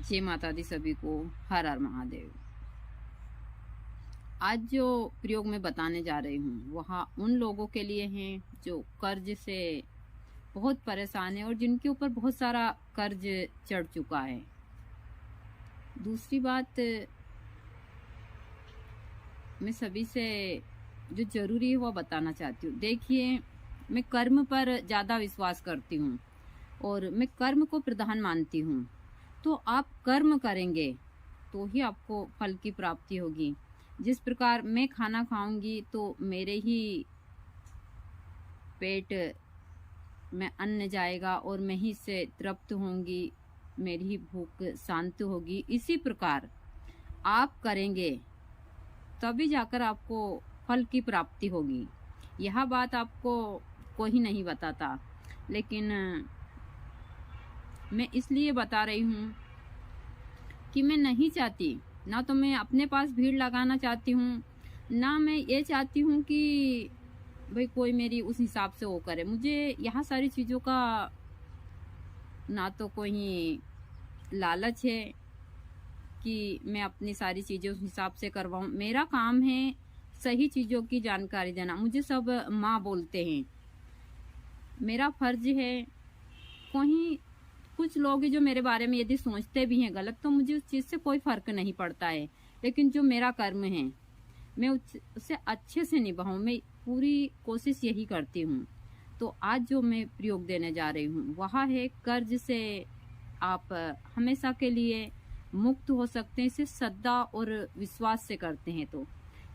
जय माता दी सभी को। हर हर महादेव। आज जो प्रयोग मैं बताने जा रही हूँ वह उन लोगों के लिए है जो कर्ज से बहुत परेशान है और जिनके ऊपर बहुत सारा कर्ज चढ़ चुका है। दूसरी बात, मैं सभी से जो जरूरी है वो बताना चाहती हूँ। देखिए, मैं कर्म पर ज्यादा विश्वास करती हूँ और मैं कर्म को प्रधान मानती हूँ। तो आप कर्म करेंगे तो ही आपको फल की प्राप्ति होगी। जिस प्रकार मैं खाना खाऊंगी तो मेरे ही पेट में अन्न जाएगा और मैं ही से तृप्त होंगी, मेरी ही भूख शांत होगी। इसी प्रकार आप करेंगे तभी जाकर आपको फल की प्राप्ति होगी। यह बात आपको कोई नहीं बताता, लेकिन मैं इसलिए बता रही हूँ कि मैं नहीं चाहती, ना तो मैं अपने पास भीड़ लगाना चाहती हूँ, ना मैं ये चाहती हूँ कि भाई कोई मेरी उस हिसाब से वो करे। मुझे यहाँ सारी चीज़ों का ना तो कोई लालच है कि मैं अपनी सारी चीज़ें उस हिसाब से करवाऊँ। मेरा काम है सही चीज़ों की जानकारी देना। मुझे सब माँ बोलते हैं, मेरा फर्ज है। कोई कुछ लोग जो मेरे बारे में यदि सोचते भी हैं गलत, तो मुझे उस चीज़ से कोई फर्क नहीं पड़ता है। लेकिन जो मेरा कर्म है मैं उससे अच्छे से निभाऊं, मैं पूरी कोशिश यही करती हूँ। तो आज जो मैं प्रयोग देने जा रही हूँ वह है कर्ज से आप हमेशा के लिए मुक्त हो सकते हैं। इसे श्रद्धा और विश्वास से करते हैं तो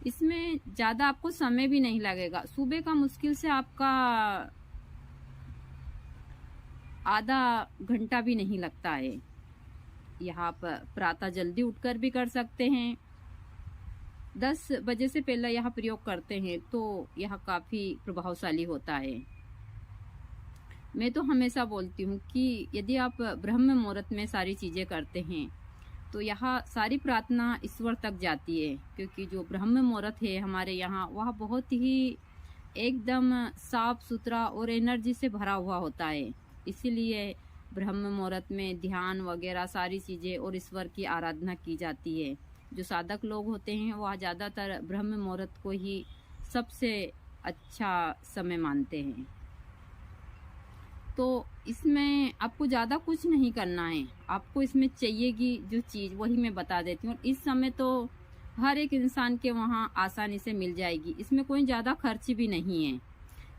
इसमें ज़्यादा आपको समय भी नहीं लगेगा। सुबह का मुश्किल से आपका आधा घंटा भी नहीं लगता है। यहाँ आप प्रातः जल्दी उठकर भी कर सकते हैं। 10 बजे से पहले यह प्रयोग करते हैं तो यह काफी प्रभावशाली होता है। मैं तो हमेशा बोलती हूँ कि यदि आप ब्रह्म मुहूर्त में सारी चीजें करते हैं तो यह सारी प्रार्थना ईश्वर तक जाती है, क्योंकि जो ब्रह्म मुहूर्त है हमारे यहाँ वह बहुत ही एकदम साफ सुथरा और एनर्जी से भरा हुआ होता है। इसीलिए ब्रह्म मुहूर्त में ध्यान वगैरह सारी चीजें और ईश्वर की आराधना की जाती है। जो साधक लोग होते हैं वह ज्यादातर ब्रह्म मुहूर्त को ही सबसे अच्छा समय मानते हैं। तो इसमें आपको ज्यादा कुछ नहीं करना है। आपको इसमें चाहिएगी जो चीज वही मैं बता देती हूँ। इस समय तो हर एक इंसान के वहाँ आसानी से मिल जाएगी। इसमें कोई ज्यादा खर्च भी नहीं है,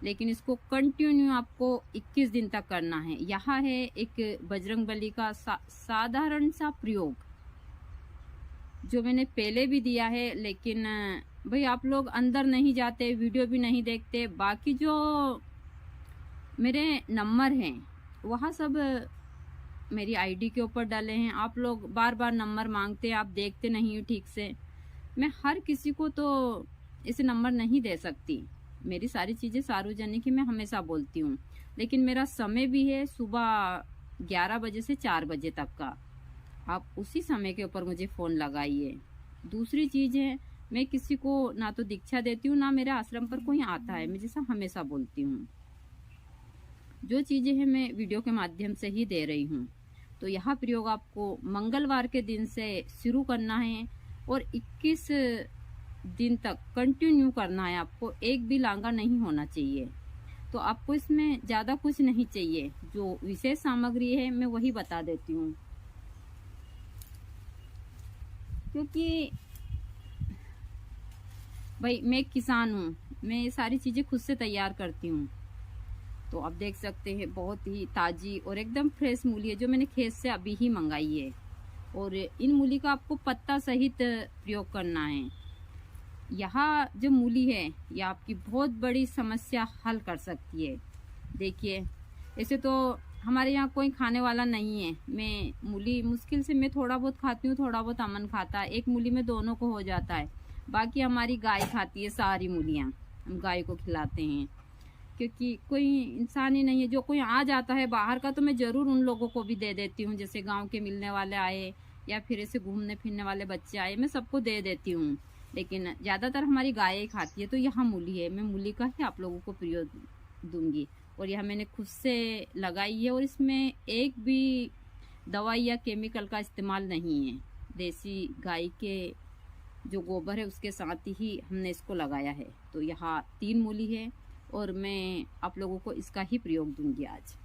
लेकिन इसको कंटिन्यू आपको 21 दिन तक करना है। यह है एक बजरंगबली का साधारण सा प्रयोग जो मैंने पहले भी दिया है, लेकिन भाई आप लोग अंदर नहीं जाते, वीडियो भी नहीं देखते। बाकी जो मेरे नंबर हैं वह सब मेरी आईडी के ऊपर डाले हैं। आप लोग बार बार नंबर मांगते हैं, आप देखते नहीं हो ठीक से। मैं हर किसी को तो इसे नंबर नहीं दे सकती। मेरी सारी चीजें सार्वजनिक ही मैं हमेशा बोलती हूँ, लेकिन मेरा समय भी है सुबह 11 बजे से 4 बजे तक का। आप उसी समय के ऊपर मुझे फोन लगाइए। दूसरी चीज है, मैं किसी को ना तो दीक्षा देती हूँ ना मेरे आश्रम पर कोई आता है। मैं जैसा हमेशा बोलती हूँ, जो चीजें हैं मैं वीडियो के माध्यम से ही दे रही हूँ। तो यह प्रयोग आपको मंगलवार के दिन से शुरू करना है और 21 दिन तक कंटिन्यू करना है। आपको एक भी लांगा नहीं होना चाहिए। तो आपको इसमें ज्यादा कुछ नहीं चाहिए। जो विशेष सामग्री है मैं वही बता देती हूँ, क्योंकि भाई मैं किसान हूँ, मैं ये सारी चीजें खुद से तैयार करती हूँ। तो आप देख सकते हैं बहुत ही ताजी और एकदम फ्रेश मूली है जो मैंने खेत से अभी ही मंगाई है। और इन मूली का आपको पत्ता सहित प्रयोग करना है। यहाँ जो मूली है यह आपकी बहुत बड़ी समस्या हल कर सकती है। देखिए, ऐसे तो हमारे यहाँ कोई खाने वाला नहीं है। मैं मूली मुश्किल से मैं थोड़ा बहुत खाती हूँ, थोड़ा बहुत अमन खाता है। एक मूली में दोनों को हो जाता है। बाकी हमारी गाय खाती है सारी मूलियाँ, हम गाय को खिलाते हैं। क्योंकि कोई इंसान ही नहीं है, जो कोई आ जाता है बाहर का तो मैं जरूर उन लोगों को भी दे देती हूँ। जैसे गाँव के मिलने वाले आए या फिर ऐसे घूमने फिरने वाले बच्चे आए, मैं सबको दे देती हूँ। लेकिन ज्यादातर हमारी गाय ही खाती है। तो यहाँ मूली है, मैं मूली का ही आप लोगों को प्रयोग दूंगी। और यह मैंने खुद से लगाई है और इसमें एक भी दवाई या केमिकल का इस्तेमाल नहीं है। देसी गाय के जो गोबर है उसके साथ ही हमने इसको लगाया है। तो यहाँ 3 मूली है और मैं आप लोगों को इसका ही प्रयोग दूंगी आज।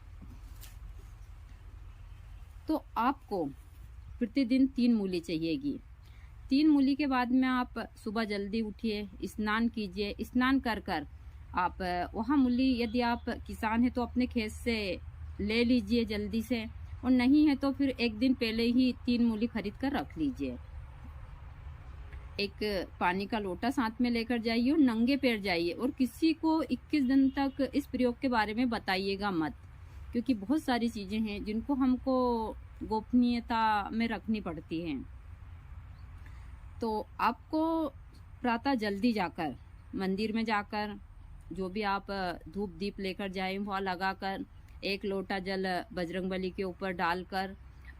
तो आपको प्रतिदिन 3 मूली चाहिएगी। 3 मूली के बाद में आप सुबह जल्दी उठिए, स्नान कीजिए। स्नान कर कर आप वहाँ मूली, यदि आप किसान हैं तो अपने खेत से ले लीजिए जल्दी से, और नहीं है तो फिर एक दिन पहले ही 3 मूली खरीद कर रख लीजिए। एक पानी का लोटा साथ में लेकर जाइए और नंगे पैर जाइए, और किसी को 21 दिन तक इस प्रयोग के बारे में बताइएगा मत, क्योंकि बहुत सारी चीजें हैं जिनको हमको गोपनीयता में रखनी पड़ती हैं। तो आपको प्रातः जल्दी जाकर मंदिर में जाकर जो भी आप धूप दीप लेकर जाएं वहाँ लगाकर 1 लोटा जल बजरंगबली के ऊपर डालकर,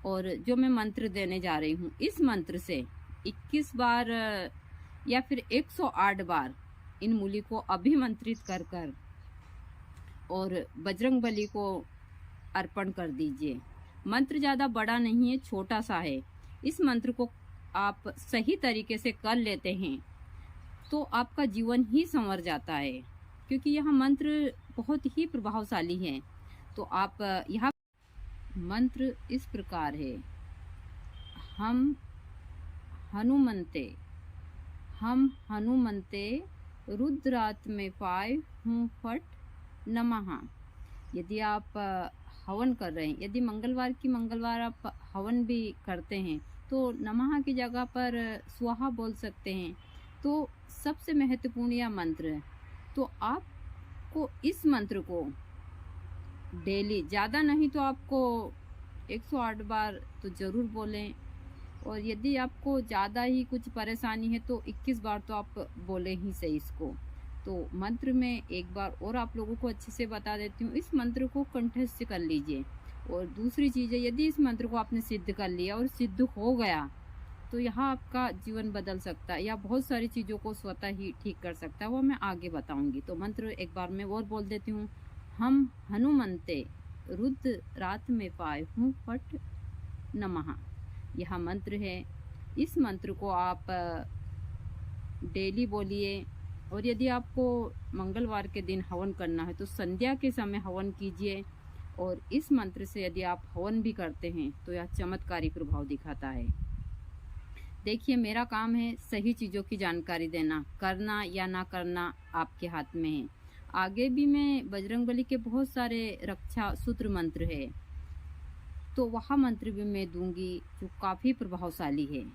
और जो मैं मंत्र देने जा रही हूँ इस मंत्र से 21 बार या फिर 108 बार इन मूली को अभिमंत्रित कर कर और बजरंगबली को अर्पण कर दीजिए। मंत्र ज़्यादा बड़ा नहीं है, छोटा सा है। इस मंत्र को आप सही तरीके से कर लेते हैं तो आपका जीवन ही संवर जाता है, क्योंकि यह मंत्र बहुत ही प्रभावशाली है। तो आप यह मंत्र इस प्रकार है। हम हनुमंते रुद्रात में पाए हूँ फट नमः। यदि आप हवन कर रहे हैं, यदि मंगलवार आप हवन भी करते हैं तो नमः की जगह पर स्वाहा बोल सकते हैं। तो सबसे महत्वपूर्ण यह मंत्र है। तो आपको इस मंत्र को डेली, ज़्यादा नहीं तो आपको 108 बार तो ज़रूर बोलें, और यदि आपको ज़्यादा ही कुछ परेशानी है तो 21 बार तो आप बोले ही सही इसको। तो मंत्र में एक बार और आप लोगों को अच्छे से बता देती हूँ। इस मंत्र को कंठस्थ कर लीजिए। और दूसरी चीज़ है, यदि इस मंत्र को आपने सिद्ध कर लिया और सिद्ध हो गया तो यहाँ आपका जीवन बदल सकता है, या बहुत सारी चीज़ों को स्वतः ही ठीक कर सकता है, वो मैं आगे बताऊंगी। तो मंत्र एक बार मैं और बोल देती हूँ। हम हनुमंते रुद्र रात में पाए हूँ फट नमः। यह मंत्र है। इस मंत्र को आप डेली बोलिए, और यदि आपको मंगलवार के दिन हवन करना है तो संध्या के समय हवन कीजिए। और इस मंत्र से यदि आप हवन भी करते हैं तो यह चमत्कारी प्रभाव दिखाता है। देखिए, मेरा काम है सही चीज़ों की जानकारी देना, करना या ना करना आपके हाथ में है। आगे भी मैं बजरंगबली के बहुत सारे रक्षा सूत्र मंत्र है, तो वह मंत्र भी मैं दूंगी जो काफ़ी प्रभावशाली है।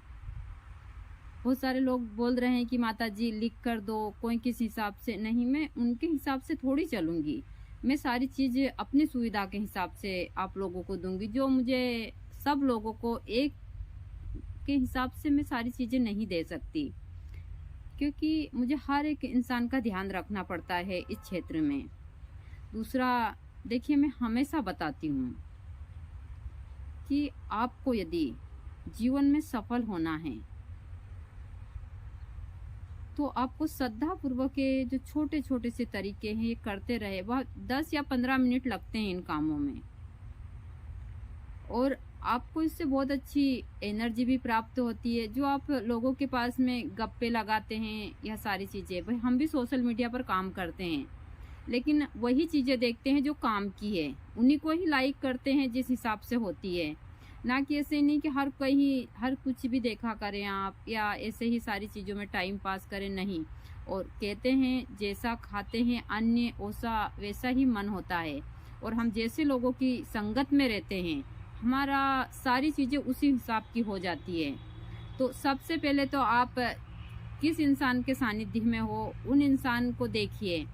बहुत सारे लोग बोल रहे हैं कि माता जी लिख कर दो, कोई किस हिसाब से नहीं, मैं उनके हिसाब से थोड़ी चलूंगी। मैं सारी चीज़ें अपनी सुविधा के हिसाब से आप लोगों को दूंगी, जो मुझे सब लोगों को एक के हिसाब से मैं सारी चीज़ें नहीं दे सकती, क्योंकि मुझे हर एक इंसान का ध्यान रखना पड़ता है इस क्षेत्र में। दूसरा, देखिए, मैं हमेशा बताती हूँ कि आपको यदि जीवन में सफल होना है तो आपको श्रद्धा पूर्वक के जो छोटे छोटे से तरीके हैं ये करते रहे। वह 10 या 15 मिनट लगते हैं इन कामों में, और आपको इससे बहुत अच्छी एनर्जी भी प्राप्त होती है। जो आप लोगों के पास में गप्पे लगाते हैं, यह सारी चीज़ें, भाई हम भी सोशल मीडिया पर काम करते हैं, लेकिन वही चीज़ें देखते हैं जो काम की है, उन्हीं को ही लाइक करते हैं जिस हिसाब से होती है। ना कि ऐसे नहीं कि हर कुछ भी देखा करें आप, या ऐसे ही सारी चीज़ों में टाइम पास करें, नहीं। और कहते हैं जैसा खाते हैं अन्य वैसा ही मन होता है, और हम जैसे लोगों की संगत में रहते हैं हमारा सारी चीज़ें उसी हिसाब की हो जाती है। तो सबसे पहले तो आप किस इंसान के सानिध्य में हो उन इंसान को देखिए,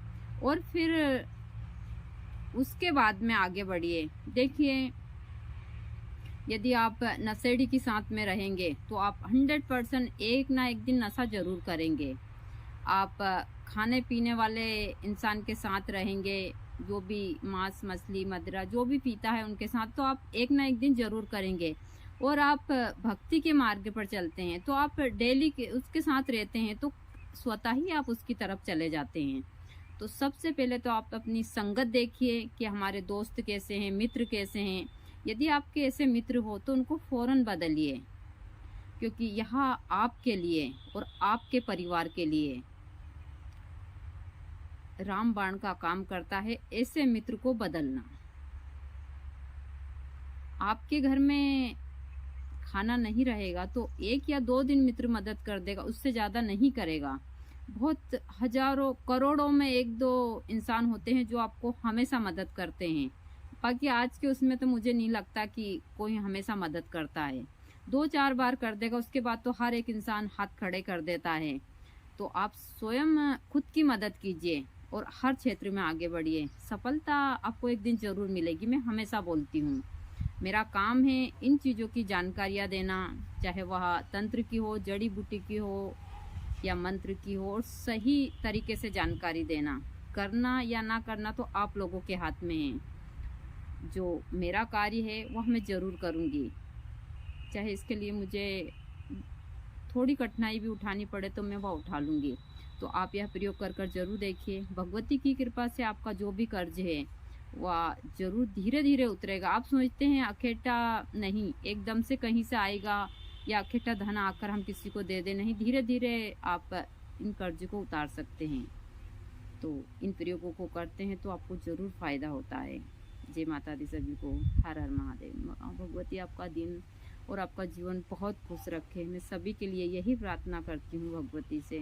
और फिर उसके बाद में आगे बढ़िए। देखिए, यदि आप नशेड़ी के साथ में रहेंगे तो आप 100% एक ना एक दिन नशा जरूर करेंगे। आप खाने पीने वाले इंसान के साथ रहेंगे, जो भी मांस मछली मदिरा जो भी पीता है उनके साथ, तो आप एक ना एक दिन जरूर करेंगे। और आप भक्ति के मार्ग पर चलते हैं तो आप डेली उसके साथ रहते हैं तो स्वतः ही आप उसकी तरफ चले जाते हैं। तो सबसे पहले तो आप अपनी संगत देखिए कि हमारे दोस्त कैसे हैं, मित्र कैसे हैं, यदि आपके ऐसे मित्र हो तो उनको फौरन बदलिए, क्योंकि यहाँ आपके लिए और आपके परिवार के लिए रामबाण का काम करता है ऐसे मित्र को बदलना। आपके घर में खाना नहीं रहेगा तो 1 या 2 दिन मित्र मदद कर देगा, उससे ज़्यादा नहीं करेगा। बहुत हजारों करोड़ों में 1-2 इंसान होते हैं जो आपको हमेशा मदद करते हैं। बाकी आज के उसमें तो मुझे नहीं लगता कि कोई हमेशा मदद करता है। 2-4 बार कर देगा, उसके बाद तो हर एक इंसान हाथ खड़े कर देता है। तो आप स्वयं खुद की मदद कीजिए और हर क्षेत्र में आगे बढ़िए। सफलता आपको एक दिन ज़रूर मिलेगी, मैं हमेशा बोलती हूँ। मेरा काम है इन चीज़ों की जानकारियाँ देना, चाहे वह तंत्र की हो, जड़ी बूटी की हो या मंत्र की हो, और सही तरीके से जानकारी देना। करना या ना करना तो आप लोगों के हाथ में है। जो मेरा कार्य है वह मैं ज़रूर करूँगी, चाहे इसके लिए मुझे थोड़ी कठिनाई भी उठानी पड़े तो मैं वह उठा लूँगी। तो आप यह प्रयोग कर ज़रूर देखिए। भगवती की कृपा से आपका जो भी कर्ज है वह ज़रूर धीरे धीरे उतरेगा। आप सोचते हैं अकेटा नहीं, एकदम से कहीं से आएगा या अकेटा धन आकर हम किसी को दे दें, नहीं, धीरे धीरे आप इन कर्ज को उतार सकते हैं। तो इन प्रयोगों को करते हैं तो आपको ज़रूर फ़ायदा होता है। जय माता दी सभी को। हर हर महादेव। भगवती आपका दिन और आपका जीवन बहुत खुश रखे। मैं सभी के लिए यही प्रार्थना करती हूँ भगवती से।